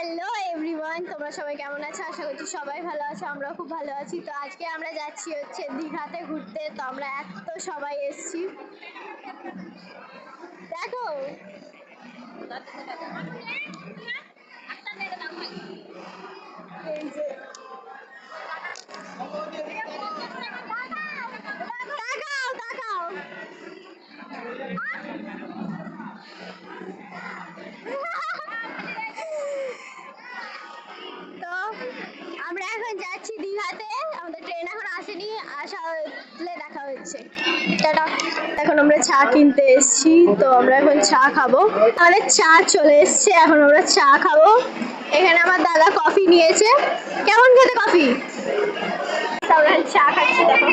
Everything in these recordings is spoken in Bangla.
হ্যালো এভরিওয়ান, তোমরা সবাই কেমন আছো? আশা করছি সবাই ভালো আছো, আমরাও খুব ভালো আছি। তো আজকে আমরা যাচ্ছি হচ্ছে দীঘাতে ঘুরতে। তো আমরা এত সবাই এসেছি, দেখো এই যে তাকাও তাকাও। তো আমরা এখন যাচ্ছি দীঘাতে, আমাদের ট্রেন এখন আসেনি, আসলে দেখা হচ্ছে। টাটা। এখন আমরা চা কিনতে এসেছি, তো আমরা এখন চা খাবো। আমাদের চা চলে এসছে, এখন আমরা চা খাবো। এখানে আমার দাদা কফি নিয়েছে। কেমন খেতে কফি? আমরা চা খাচ্ছি, দেখো।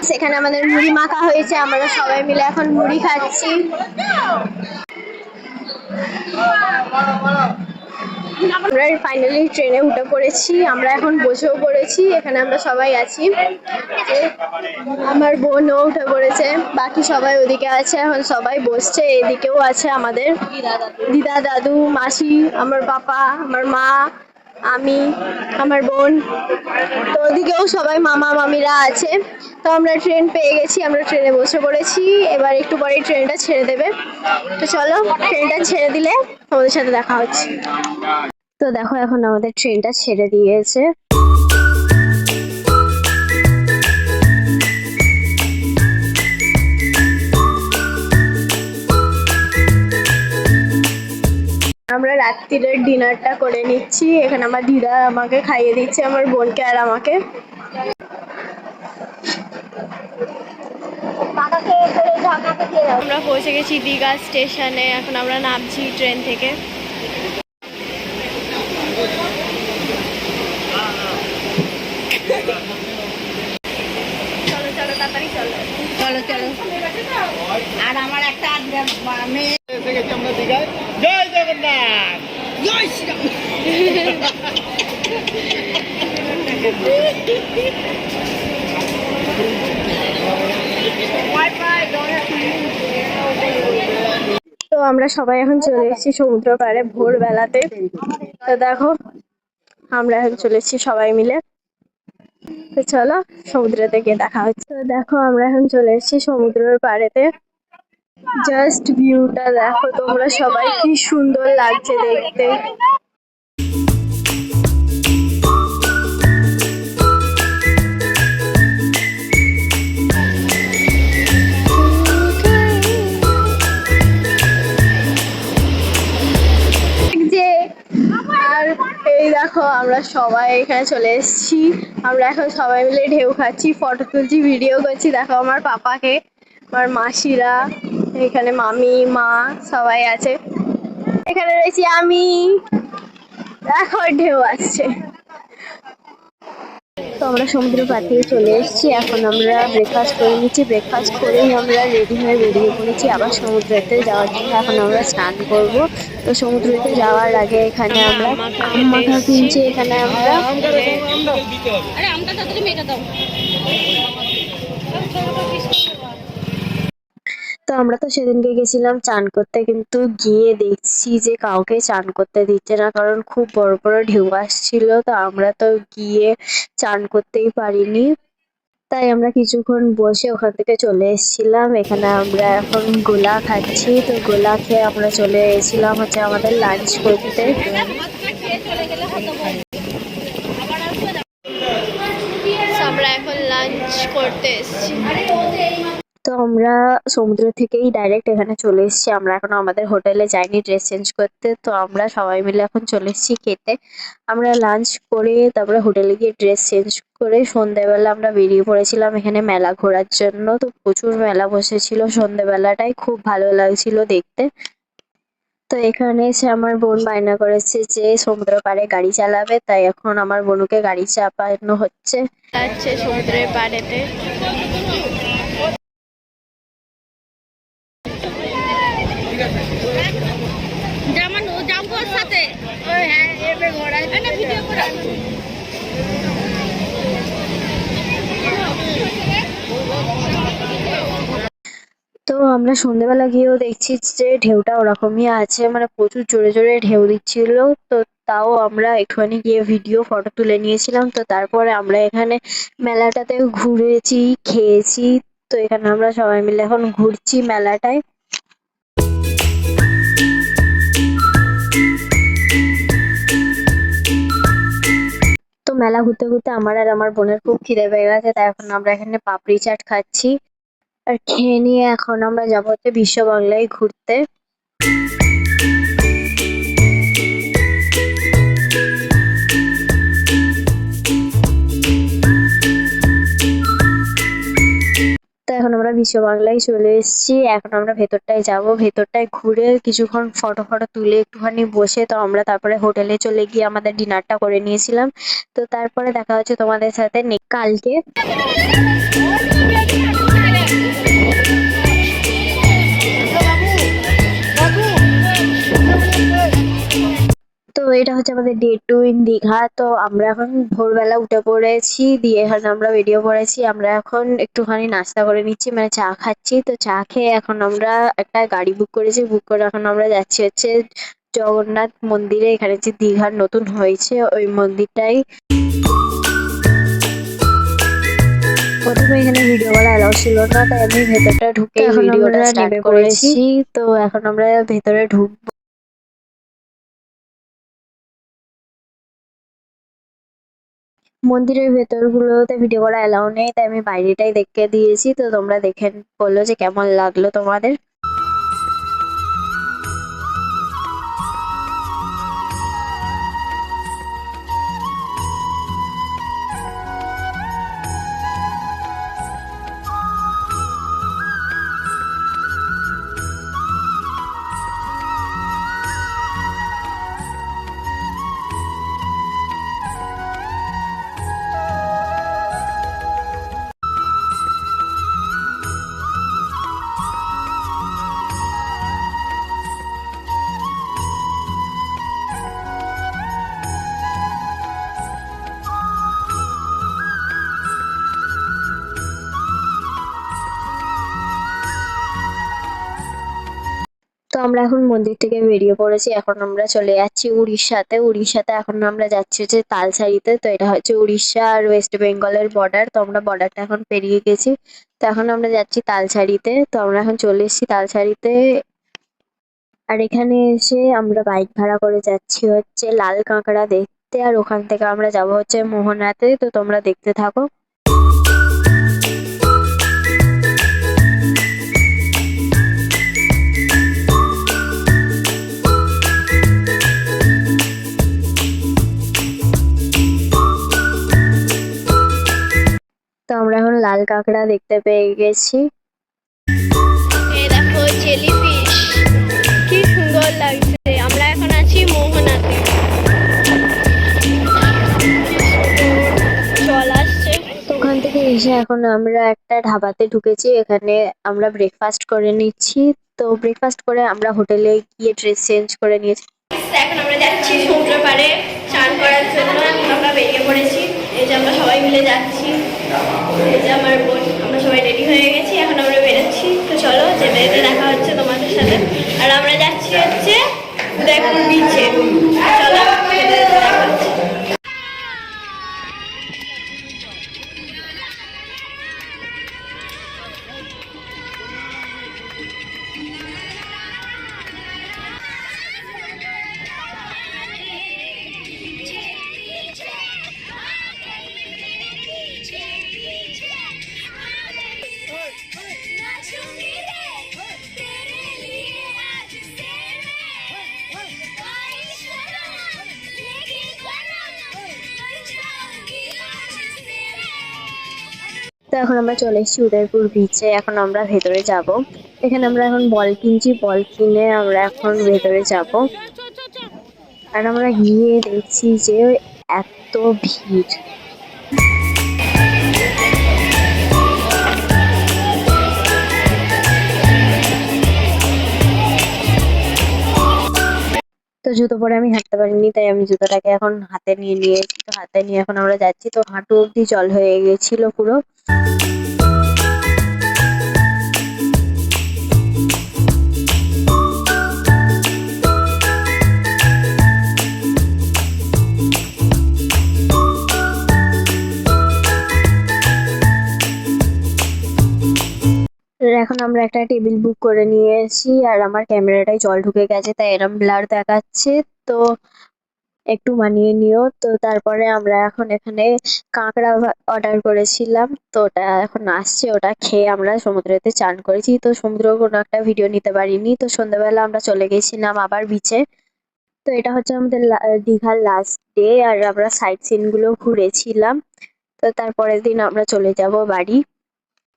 সেখানে আমাদের মুড়ি মাখা হয়েছে, আমরা সবাই মিলে এখন মুড়ি খাচ্ছি। আমরা ফাইনালি ট্রেনে উঠে পড়েছি, আমরা এখন বসেও পড়েছি। এখানে আমরা সবাই আছি, আমার বোনও উঠে পড়েছে, বাকি সবাই ওদিকে আছে, এখন সবাই বসছে। এদিকেও আছে আমাদের দিদা, দাদু, মাসি, আমার পাপা, আমার মা, আমি, আমার বোন। তো ওদিকেও সবাই মামা মামিরা আছে। তো আমরা ট্রেন পেয়ে গেছি, আমরা ট্রেনে বসে পড়েছি। এবার একটু পরে ট্রেনটা ছেড়ে দেবে। তো চলো, ট্রেনটা ছেড়ে দিলে আমাদের সাথে দেখা হচ্ছে। তো দেখো, এখন আমাদের ট্রেনটা ছেড়ে দিয়েছে। আমরা রাত্রিরের ডিনারটা করে নিচ্ছি। এখানে আমার দিদা আমাকে খাইয়ে দিচ্ছে, আমার বোনকে আর আমাকে। আমরা পৌঁছে গেছি দীঘা স্টেশনে, এখন আমরা নামছি ট্রেন থেকে। চলো চলো তাড়াতাড়ি চলো, চলো চলো। আর আমার একটা মেয়ে এসে গেছি আমরা দীঘায়। জয় জগন্নাথ, জয় শ্রীরাম। তো আমরা সবাই এখন চলে এসেছি সমুদ্র পাড়ে ভোরবেলাতে। তো দেখো, আমরা এখন চলে এসেছি সবাই মিলে। তো চলো, সমুদ্রে গিয়ে দেখা হচ্ছে। তো দেখো, আমরা এখন চলে এসেছি সমুদ্রের পাড়েতে। জাস্ট ভিউটা দেখো তোমরা সবাই, কি সুন্দর লাগছে দেখতে। আর এই দেখো, আমরা সবাই এখানে চলে এসেছি। আমরা এখন সবাই মিলে ঢেউ খাচ্ছি, ফটো তুলছি, ভিডিও করছি। দেখো আমার পাপাকে, আমার মাসিরা, এখানে মামি, মা সবাই আছে। এখানে রয়েছি আমি, দেখো ঢেউ আসছে। তো আমরা সমুদ্র পাড় থেকে চলে এসেছি, এখন আমরা ব্রেকফাস্ট করে নিচ্ছি। ব্রেকফাস্ট করেই আমরা রেডি হয়ে বেরিয়ে পড়েছি আবার সমুদ্রেতে যাওয়ার জন্য। এখন আমরা স্নান করব। তো সমুদ্রেতে যাওয়ার আগে এখানে আমরা আম মাখা কিনছি। এখানে আমরা তো আমরা তো সেদিনকে গেছিলাম চান করতে, কিন্তু গিয়ে দেখছি যে কাউকে চান করতে দিচ্ছে না, কারণ খুব বড় বড় ঢেউ আসছিল। তো আমরা তো গিয়ে চান করতেই পারিনি, তাই আমরা কিছুক্ষণ বসে ওখান থেকে চলে এসেছিলাম। এখানে আমরা এখন গোলা খাচ্ছি। তো গোলা খেয়ে আমরা চলে এসেছিলাম হচ্ছে আমাদের লাঞ্চ করতে। আমরা এখন লাঞ্চ করতে এসেছি। তো আমরা সমুদ্র থেকেই ডাইরেক্ট এখানে চলে এসেছি, আমরা এখন আমাদের হোটেলে যাইনি ড্রেস চেঞ্জ করতে। তো আমরা সবাই মিলে এখন চলে এসেছি খেতে। আমরা লাঞ্চ করে তারপরে হোটেলে গিয়ে ড্রেস চেঞ্জ করে সন্ধ্যেবেলা আমরা বেরিয়ে পড়েছিলাম এখানে মেলা ঘোরার জন্য। তো প্রচুর মেলা বসেছিল সন্ধ্যেবেলাটাই, খুব ভালো লাগছিল দেখতে। তো এখানে এসে আমার বোন বায়না করেছে যে সমুদ্র পাড়ে গাড়ি চালাবে, তাই এখন আমার বোনকে গাড়ি চাপানো হচ্ছে সমুদ্রের পাড়েতে। সাথে ভিডিও করে তো আমরা সন্ধ্যেবেলা গিয়েও দেখছি যে ঢেউটা ওরকমই আছে, মানে প্রচুর জোরে জোরে ঢেউ দিচ্ছিল। তো তাও আমরা একটুখানি গিয়ে ভিডিও ফটো তুলে নিয়েছিলাম। তো তারপরে আমরা এখানে মেলাটাতে ঘুরেছি, খেয়েছি। তো এখানে আমরা সবাই মিলে এখন ঘুরছি মেলাটায়। তো মেলা ঘুরতে ঘুরতে আমার আর আমার বোনের খুব খিদে পেয়ে গেছে, তাই এখন আমরা এখানে পাপড়ি চাট খাচ্ছি। আর খেয়ে নিয়ে এখন আমরা যাবো হচ্ছে বিশ্ব বাংলায় ঘুরতে। তো এখন আমরা বিশ্ব বাংলায় চলে এসেছি। এখন আমরা ভেতরটায় যাব, ভেতরটায় ঘুরে কিছুক্ষণ ফটো ফটো তুলে একটুখানি বসে তো আমরা তারপরে হোটেলে চলে গিয়ে আমাদের ডিনারটা করে নিয়েছিলাম। তো তারপরে দেখা হচ্ছে তোমাদের সাথে কালকে। তো এটা হচ্ছে আমাদের ডে 2 ইন দীঘা। তো আমরা এখন ভোরবেলা উঠে পড়েছি, দিয়ে এখানে আমরা বেরিয়ে পড়েছি। আমরা এখন একটুখানি নাস্তা করে নিচ্ছি, মানে চা খাচ্ছি। তো চা খেয়ে এখন আমরা একটা গাড়ি বুক করেছি, বুক করে এখন আমরা যাচ্ছি হচ্ছে জগন্নাথ মন্দিরে। এখানে যে দীঘার নতুন হয়েছে ওই মন্দিরটাই। প্রথমে এখানে ভিডিও করা অ্যালাউ ছিল না, তাই আমি ভেতরটা ঢুকে ভিডিওটা স্টার্ট করেছি। তো এখন আমরা ভেতরে ঢুকবো। মন্দিরের ভেতরগুলোতে ভিডিও করা অ্যালাউ নেই, তাই আমি বাইরেটাই দেখে দিয়েছি। তো তোমরা দেখে বললো যে কেমন লাগলো তোমাদের। তো আমরা এখন মন্দির থেকে বেরিয়ে পড়েছি। এখন আমরা চলে যাচ্ছি উড়িষ্যাতে। উড়িষ্যাতে এখন আমরা যাচ্ছি হচ্ছে তালসারিতে। তো এটা হচ্ছে উড়িষ্যা আর ওয়েস্ট বেঙ্গলের বর্ডার। তো আমরা বর্ডারটা এখন পেরিয়ে গেছি। তো এখন আমরা যাচ্ছি তালসারিতে। তো আমরা এখন চলে এসেছি তালসারিতে। আর এখানে এসে আমরা বাইক ভাড়া করে যাচ্ছি হচ্ছে লাল কাঁকড়া দেখতে। আর ওখান থেকে আমরা যাবো হচ্ছে মোহনাতে। তো তোমরা দেখতে থাকো। তো আমরা এখন লাল কাঁকড়া দেখতে পেয়ে গেছি। এই দেখো জেলিফিশ, কি সুন্দর লাগছে। আমরা এখন আছি মোহনাতে, জল আসছে। তো ওখান থেকে এসে এখন আমরা একটা ধাবাতে ঢুকেছি। এখানে আমরা ব্রেকফাস্ট করে নিচ্ছি। তো ব্রেকফাস্ট করে আমরা হোটেলে গিয়ে ড্রেস চেঞ্জ করে নিয়েছি। এখন আমরা যাচ্ছি সমুদ্র পাড়ে চান করার জন্য। আমরা বেরিয়ে পড়েছি, এই যে আমরা সবাই মিলে যাচ্ছি। এই যে আমার বোন, আমরা সবাই রেডি হয়ে গেছি, এখন আমরা বেরোচ্ছি। তো চলো যেতে যেতে দেখা হচ্ছে তোমাদের সাথে। আর আমরা যাচ্ছি হচ্ছে উদয়পুর বিচে। চলো যেতে যেতে দেখা হচ্ছে। তো এখন আমরা চলে এসেছি উদয়পুর বিচে। এখন আমরা ভেতরে যাব। এখানে আমরা এখন বল কিনছি, বল কিনে আমরা এখন ভেতরে যাব। আর আমরা গিয়ে দেখছি যে এত ভিড়। তো জুতো পরে আমি হাঁটতে পারিনি, তাই আমি জুতোটাকে এখন হাতে নিয়ে নিয়েছি। তো হাতে নিয়ে এখন আমরা যাচ্ছি। তো হাঁটু অব্দি জল হয়ে গেছিল পুরো। এখন আমরা একটা টেবিল বুক করে নিয়েছি আর আমার ক্যামেরাটায় জল ঢুকে গেছে তাই এরম ব্লার দেখাচ্ছে। তো একটু মানিয়ে নিও। তো তারপরে আমরা এখন এখানে কাঁকড়া অর্ডার করেছিলাম, তো ওটা এখন আসছে, ওটা খেয়ে আমরা সমুদ্রেতে চান করেছি। তো সমুদ্র কোনো একটা ভিডিও নিতে পারিনি। তো সন্ধ্যাবেলা আমরা চলে গেছিলাম আবার বিচে। তো এটা হচ্ছে আমাদের দীঘার লাস্ট ডে আর আমরা সাইট সিন গুলো ঘুরেছিলাম। তো তারপরের দিন আমরা চলে যাব বাড়ি।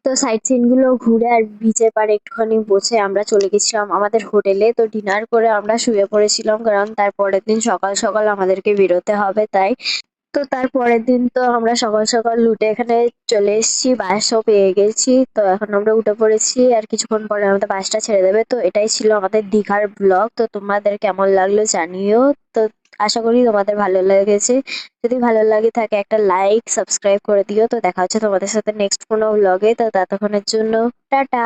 তো সাইট সিন গুলো ঘুরে আর বিচের পাড়ে একটুখানি বসে আমরা চলে গেছিলাম আমাদের হোটেলে। তো ডিনার করে আমরা শুয়ে পড়েছিলাম, কারণ তার পরের দিন সকাল সকাল আমাদেরকে বেরোতে হবে তাই। তো তার পরের দিন তো আমরা সকাল সকাল উঠে এখানে চলে এসেছি, বাসও পেয়ে গেছি। তো এখন আমরা উঠে পড়েছি আর কিছুক্ষণ পরে আমাদের বাসটা ছেড়ে দেবে। তো এটাই ছিল আমাদের দীঘার ব্লগ। তো তোমাদের কেমন লাগলো জানিও। তো আশা করি তোমাদের ভালো লেগেছে। যদি ভালো লাগে থাকে একটা লাইক সাবস্ক্রাইব করে দিও। তো দেখা হচ্ছে তোমাদের সাথে নেক্সট কোনো ব্লগে। তো ততক্ষণের জন্য টাটা।